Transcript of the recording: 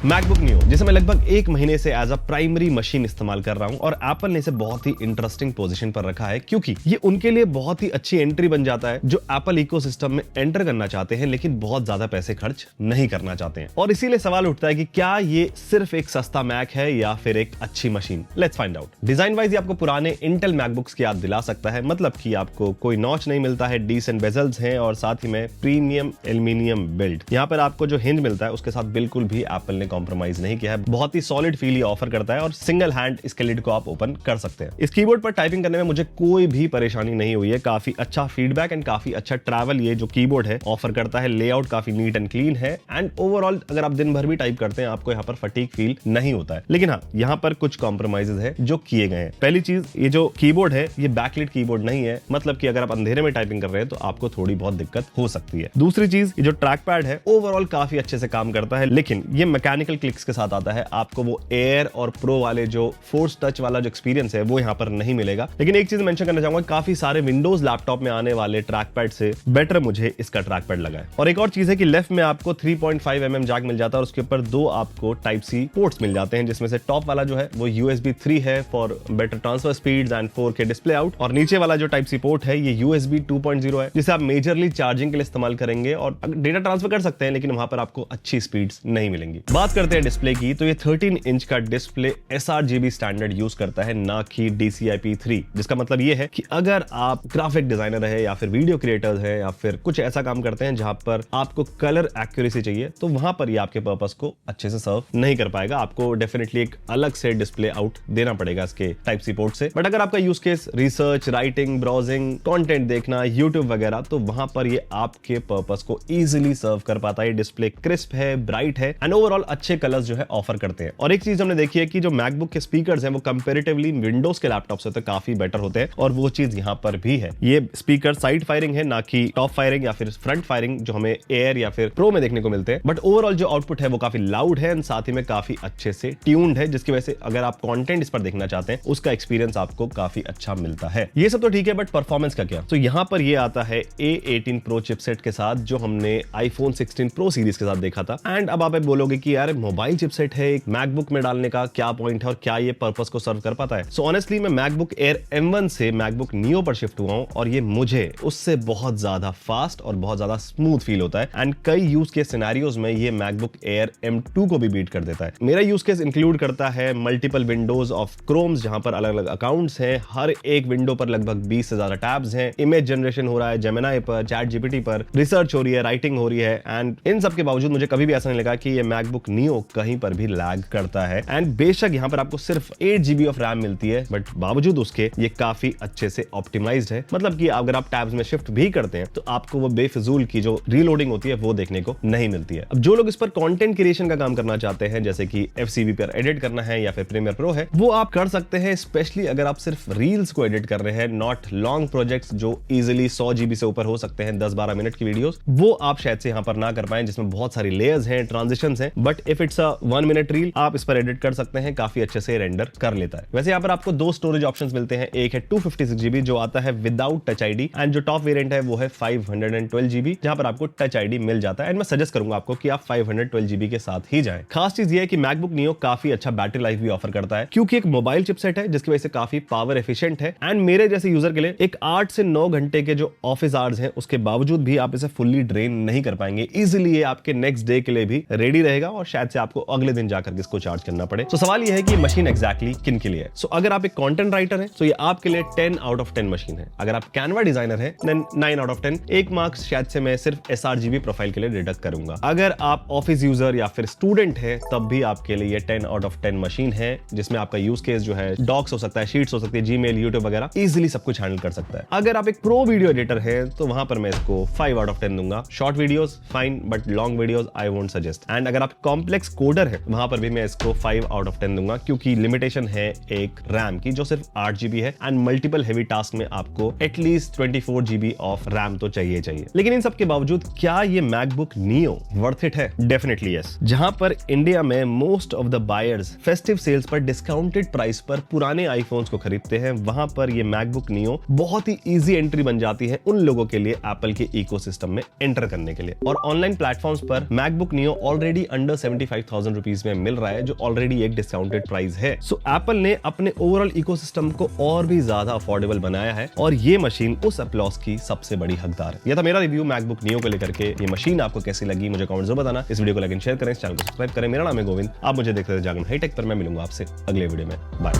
MacBook neo, जिसे मैं लगभग 1 महीने से एज अ प्राइमरी मशीन इस्तेमाल कर रहा हूं और एप्पल ने इसे बहुत ही इंटरेस्टिंग पोजीशन पर रखा है क्योंकि ये उनके लिए बहुत ही अच्छी एंट्री बन जाता है जो एप्पल इकोसिस्टम में एंटर करना चाहते हैं लेकिन बहुत ज्यादा पैसे खर्च नहीं करना चाहते हैं। और इसीलिए सवाल उठता है कि क्या ये सिर्फ एक सस्ता मैक है या फिर एक अच्छी machine. Let's find out. Design wise ये आपको पुराने इंटेल मैकबुक्स की याद दिला सकता है, मतलब कि आपको कोई नॉच नहीं मिलता है, डिसेंट बेजल्स हैं और साथ ही में प्रीमियम एल्यूमिनियम बिल्ड। यहाँ पर आपको जो हिंज मिलता है उसके साथ बिल्कुल भी एप्पल ने कॉम्प्रोमाइज नहीं किया है। बहुत ही सॉलिड फील ये ऑफर करता है और सिंगल हैंड इसके लिड को आप ओपन कर सकते हैं। इस कीबोर्ड पर टाइपिंग करने में मुझे कोई भी परेशानी नहीं हुई है। काफी अच्छा फीडबैक एंड काफी अच्छा ट्रैवल ये जो कीबोर्ड है ऑफर करता है। लेआउट काफी नीट एंड क्लीन है एंड ओवरऑल अगर आप दिन भर भी टाइप करते हैं आपको यहाँ पर फटीग फील नहीं होता है। लेकिन हाँ, यहाँ पर कुछ कॉम्प्रोमाइजेस है जो किए गए हैं। पहली चीज, ये जो कीबोर्ड है ये बैकलिट कीबोर्ड नहीं है, मतलब कि अगर आप अंधेरे में टाइपिंग कर रहे हैं तो आपको थोड़ी बहुत दिक्कत हो सकती है। दूसरी चीज, ये जो ट्रैक पैड है ओवरऑल काफी अच्छे से काम करता है, लेकिन ये मैकेनिकल क्लिक्स के साथ आता है। आपको वो एयर और प्रो वाले जो फोर्स टच वाला जो एक्सपीरियंस है वो यहाँ पर नहीं मिलेगा। लेकिन एक चीज मेंशन करना चाहूंगा, काफी सारे विंडोज लैपटॉप में आने वाले ट्रैक पैड से बेटर मुझे इसका ट्रैक पैड लगा है। और एक और चीज है कि लेफ्ट में आपको 3.5 mm जैक मिल जाता है और उसके ऊपर 2 आपको टाइप सी पोर्ट्स मिल जाते हैं, जिसमें से टॉप वाला जो है वो USB 3 है for better transfer speeds and 4K display out, और नीचे वाला जो टाइप सी पोर्ट है ये USB 2.0 है जिसे आप मेजरली चार्जिंग के लिए इस्तेमाल करेंगे और डेटा ट्रांसफर कर सकते हैं, लेकिन वहां पर आपको अच्छी स्पीड्स नहीं मिलेंगी। बात करते हैं डिस्प्ले की, तो ये 13 इंच का डिस्प्ले sRGB स्टैंडर्ड यूज करता है, ना कि DCI-P3, जिसका मतलब ये है कि अगर आप ग्राफिक डिजाइनर है या फिर वीडियो क्रिएटर्स है या फिर कुछ ऐसा काम करते हैं जहां पर आपको कलर एक्यूरेसी चाहिए तो वहां पर ये आपके पर्पस को अच्छे से सर्व नहीं कर पाएगा। आपको डेफिनेटली एक अलग से डिस्प्ले आउट देना पड़ेगा इसके टाइप सी पोर्ट से। बट अगर आपका use case research, writing, browsing, content देखना, यूट्यूब वगैरह, तो वहां पर ये आपके पर्पस को इजीली सर्व कर पाता है। डिस्प्ले क्रिस्प है, ब्राइट है एंड ओवरऑल अच्छे कलर्स जो है ऑफर करते हैं। और एक चीज हमने देखी है कि जो मैकबुक के स्पीकर्स हैं वो कंपैरेटिवली विंडोज के लैपटॉप से तो काफी बेटर होते हैं और वो चीज यहाँ पर भी है। ये स्पीकर साइड फायरिंग है, ना कि टॉप फायरिंग या फिर फ्रंट फायरिंग जो हमें एयर या फिर प्रो में देखने को मिलते हैं। बट ओवरऑल जो आउटपुट है वो काफी लाउड है एंड साथ ही में काफी अच्छे से ट्यून्ड है, जिसकी वजह से अगर आप कंटेंट इस पर देखना चाहते हैं उसका एक्सपीरियंस आपको काफी अच्छा मिलता है। ये सब तो ठीक है, बट परफॉर्मेंस का क्या? तो यहाँ पर ये आता है A18 Pro चिपसेट के साथ जो हमने iPhone 16 Pro सीरीज के साथ देखा था। एंड अब आप बोलोगे कि यार मोबाइल चिपसेट है, एक मैकबुक में डालने का क्या पॉइंट है और क्या ये पर्पस को सर्व कर पाता है? सो ऑनेस्टली मैं मैकबुक एयर M1 से मैकबुक नियो पर शिफ्ट हुआ हूं और ये मुझे उससे बहुत ज्यादा फास्ट और बहुत ज्यादा स्मूथ फील होता है एंड कई यूज केस सिनेरियोज में ये मैकबुक एयर M2 को भी बीट कर देता है। मेरा यूज केस इंक्लूड करता है मल्टीपल विंडोज ऑफ क्रोम्स जहां पर अलग अलग अकाउंट्स हैं, हर एक विंडो पर लगभग 20 से ज्यादा टैब्स हैं, इमेज जनरेशन हो रहा है जेमिनी पर, चैट जीपीटी पर, रिसर्च हो रही है, राइटिंग हो रही है एंड इन सब के बावजूद मुझे कभी भी ऐसा नहीं लगा कि ये मैकबुक नियो कहीं पर भी लैग करता है। एंड बेशक यहाँ पर आपको सिर्फ 8 GB ऑफ रैम मिलती है, बट बावजूद उसके ये काफी अच्छे से ऑप्टिमाइज्ड है। मतलब कि अगर आप टैब्स में शिफ्ट भी करते हैं तो आपको वो बेफिजूल की जो रीलोडिंग होती है वो देखने को नहीं मिलती है। अब जो लोग इस पर कंटेंट क्रिएशन का काम करना चाहते हैं, जैसे कि FCV पर एडिट करना है या फिर प्रीमियर प्रो है, वो आप कर सकते हैं, स्पेशली अगर आप सिर्फ रील्स को एडिट कर रहे हैं, नॉट लॉन्ग प्रोजेक्ट्स जो इजिली 100 GB से ऊपर हो सकते हैं, 10-12 मिनट की वीडियोस, वो आप शायद से यहाँ पर ना कर पाए जिसमें बहुत सारी लेयर्स हैं, ट्रांजिशंस हैं। But if it's a 1 minute reel आप इस पर एडिट कर सकते हैं, काफी अच्छे से रेंडर कर लेता है। वैसे यहाँ पर आपको 2 स्टोरेज ऑप्शंस मिलते हैं, एक है 256 GB जो आता है विदाउट टच आईडी एंड जो टॉप वेरिएंट है वो है 512 GB जहां पर आपको टच आईडी मिल जाता है। एंड मैं सजेस्ट करूंगा आपको कि आप 512 GB के साथ ही जाएं। खास चीज ये है कि मैकबुक नियो काफी अच्छा बैटरी लाइफ भी ऑफर करता है क्योंकि एक मोबाइल चिपसेट है जिसकी वजह से काफी पावर एफिशिएंट है एंड मेरे जैसे यूजर के लिए एक 8 से 9 घंटे के जो ऑफिस आवर्स हैं उसके बावजूद भी आप इसे फुल्ली ड्रेन नहीं कर पाएंगे। इजीली ये आपके नेक्स्ट डे के लिए भी रेडी रहेगा और शायद से आपको अगले दिन जाकर इसको चार्ज करना पड़े। तो सवाल ये है कि मशीन एग्जैक्टली किन के लिए है? सो अगर आप एक कंटेंट राइटर हैं तो ये आपके लिए 10 आउट ऑफ 10 मशीन है। अगर आप कैनवा डिजाइनर हैं देन 9 आउट ऑफ 10। एक मार्क्स शायद से मैं सिर्फ sRGB प्रोफाइल के लिए डिडक्ट करूंगा। अगर आप ऑफिस यूजर या फिर स्टूडेंट है तब भी आपके लिए ये 10 आउट ऑफ 10 मशीन है, जिसमें आपका यूज केस जो है डॉक्स हो सकता है, शीट्स हो सकती है, जीमेल, यूट्यूब वगैरह इजीली सब कुछ हैंडल कर सकता है। अगर आप एक प्रो वीडियो एडिटर है तो वहां पर मैं इसको 5 आउट ऑफ 10 दूंगा। Short videos fine, but long videos I won't suggest. And अगर आप कॉम्प्लेक्स कोडर है वहां पर भी मैं इसको 5 आउट ऑफ 10 दूंगा क्योंकि लिमिटेशन है एक रैम की जो सिर्फ 8 GB है एंड मल्टीपल हेवी टास्क में आपको एटलीस्ट 24 GB ऑफ रैम तो चाहिए। लेकिन इन सब के बावजूद क्या ये मैकबुक नियो वर्थ इट है? Definitely yes. जहां पर इंडिया में most of the buyers festive sales पर डिस्काउंटेड प्राइस पर पुराने आईफोन्स को खरीदते हैं, वहां पर ये मैकबुक नियो बहुत ही इजी एंट्री बन जाती है उन लोगों के लिए एप्पल के इकोसिस्टम में एंटर करने के लिए। और ऑनलाइन प्लेटफॉर्म्स पर MacBook neo already under 175,000 rupees में मिल रहा है, जो ऑलरेडी एक डिस्काउंटेड प्राइस है। सो एप्पल ने अपने ओवरऑल इकोसिस्टम को और भी ज्यादा अफोर्डेबल बनाया है और ये मशीन उस अपलॉस की सबसे बड़ी हकदार है। यह था मेरा रिव्यू मैकबुक नियो को लेकर के। ये मशीन आपको कैसी लगी मुझे कमेंट्स में बताना। इस वीडियो को लाइक एंड शेयर करें, इस चैनल को सब्सक्राइब करें। मेरा नाम है गोविंद, आप मुझे देखते रहे जागरण हाईटेक पर। मैं मिलूंगा आपसे अगले वीडियो में। बाय।